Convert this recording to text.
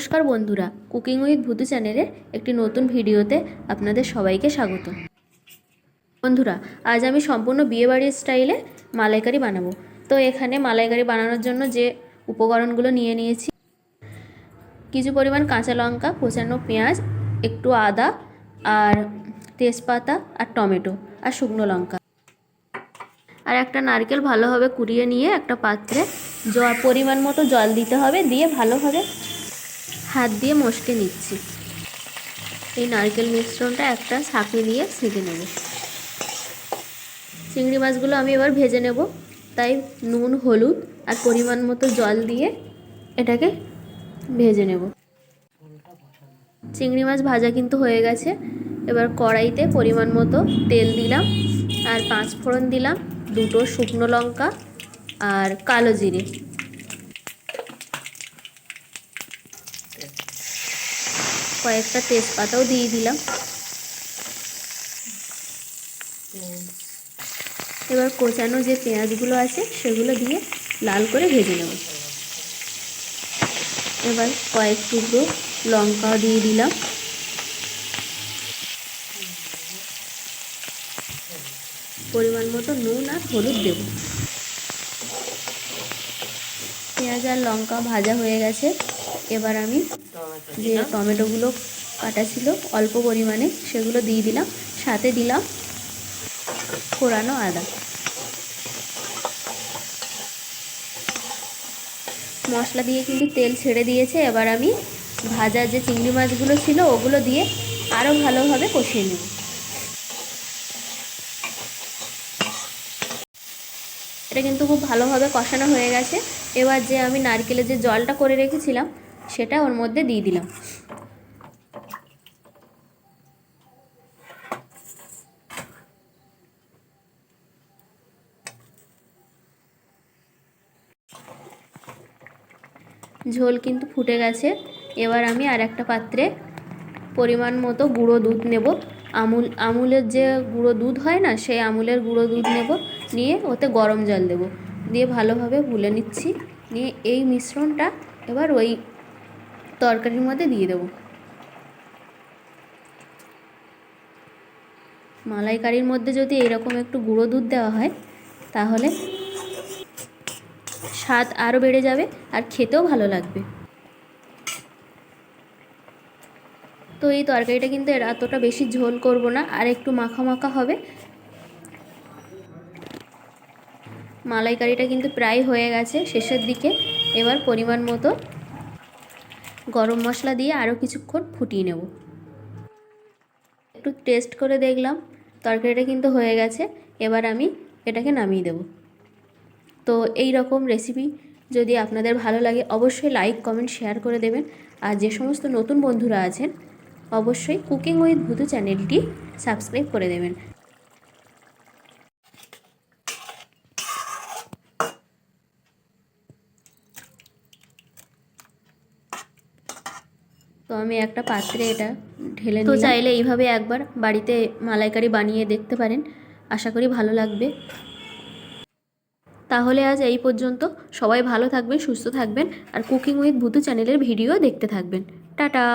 নমস্কার বন্ধুরা, cooking with ভূতু চ্যানেলের একটি নতুন ভিডিওতে আপনাদের সবাইকে স্বাগত। বন্ধুরা, আজ আমি সম্পূর্ণ বিয়েবাড়ির স্টাইলে মালাইকারি বানাবো। তো এখানে মালাইকারি বানানোর জন্য যে উপকরণগুলো নিয়ে নিয়েছি, কিছু পরিমাণ কাঁচা লঙ্কা, কোচানো পেঁয়াজ, একটু আদা আর তেজপাতা আর টমেটো আর শুকনো লঙ্কা আর একটা নারকেল ভালোভাবে কুড়িয়ে নিয়ে একটা পাত্রে পরিমাণ মতো জল দিতে হবে, দিয়ে ভালোভাবে হাত দিয়ে মশকে নিচ্ছি। এই নারকেল মিশ্রণটা একটা ছাঁকনি দিয়ে ছেঁকে নেব। চিংড়ি মাছগুলো আমি এবার ভেজে নেব, তাই নুন, হলুদ আর পরিমাণ মতো জল দিয়ে এটাকে ভেজে নেব। চিংড়ি মাছ ভাজা কিন্তু হয়ে গেছে। এবার কড়াইতে পরিমাণ মতো তেল দিলাম আর 5 ফোড়ন দিলাম, 2টো শুকনো লঙ্কা আর কালো জিরে, কয়েকটা তেজপাতাও দিয়ে দিলাম। এবার কোচানো যে পেঁয়াজগুলো আছে সেগুলো দিয়ে লাল করে ভেজে নেব। এবার কয়েক টুকরো লঙ্কাও দিয়ে দিলাম। পরিমাণ মতো নুন আর হলুদ দেব। পেঁয়াজ আর লঙ্কা ভাজা হয়ে গেছে। এবার আমি যে টমেটোগুলো কাটা ছিল অল্প পরিমাণে সেগুলো দিয়ে দিলাম, সাথে দিলাম কোরানো আদা। মশলা দিয়ে কিন্তু তেল ছেড়ে দিয়েছে। এবার আমি ভাজা যে চিংড়ি মাছগুলো ছিল ওগুলো দিয়ে আরও ভালোভাবে কষিয়ে নেব। এটা কিন্তু খুব ভালোভাবে কষানো হয়ে গেছে। এবার যে আমি নারকেলের যে জলটা করে রেখেছিলাম সেটা ওর মধ্যে দিয়ে দিলাম। ঝোল কিন্তু ফুটে গেছে। এবার আমি আর একটা পাত্রে পরিমাণ মতো গুঁড়ো দুধ নেব। আমুলের যে গুঁড়ো দুধ হয় না, সেই আমুলের গুঁড়ো দুধ নেব, নিয়ে ওতে গরম জল দেব, দিয়ে ভালোভাবে গুলে নিচ্ছি। নিয়ে এই মিশ্রণটা এবার ওই তরকারির মধ্যে দিয়ে দেব। মালাইকারির মধ্যে যদি এরকম একটু গুঁড়ো দুধ দেওয়া হয় তাহলে স্বাদ আরও বেড়ে যাবে আর খেতেও ভালো লাগবে। তো এই তরকারিটা কিন্তু এতটা বেশি ঝোল করব না, আর একটু মাখা মাখা হবে। মালাইকারিটা কিন্তু প্রায় হয়ে গেছে, শেষের দিকে। এবার পরিমাণ মতো গরম মশলা দিয়ে আরও কিছুক্ষণ ফুটিয়ে নেব। একটু টেস্ট করে দেখলাম, তরকারিটা কিন্তু হয়ে গেছে। এবার আমি এটাকে নামিয়ে দেব। তো এই রকম রেসিপি যদি আপনাদের ভালো লাগে অবশ্যই লাইক, কমেন্ট, শেয়ার করে দেবেন। আর যে সমস্ত নতুন বন্ধুরা আছেন অবশ্যই কুকিং উইথ ভূতু চ্যানেলটি সাবস্ক্রাইব করে দেবেন। তো আমি একটা পাত্রে এটা ঢেলে নিলাম। তো চাইলে এইভাবে একবার বাড়িতে মালাইকারি বানিয়ে দেখতে পারেন, আশা করি ভালো লাগবে। তাহলে আজ এই পর্যন্ত। সবাই ভালো থাকবেন, সুস্থ থাকবেন আর কুকিং উইথ ভূতু চ্যানেলের ভিডিও দেখতে থাকবেন। টাটা।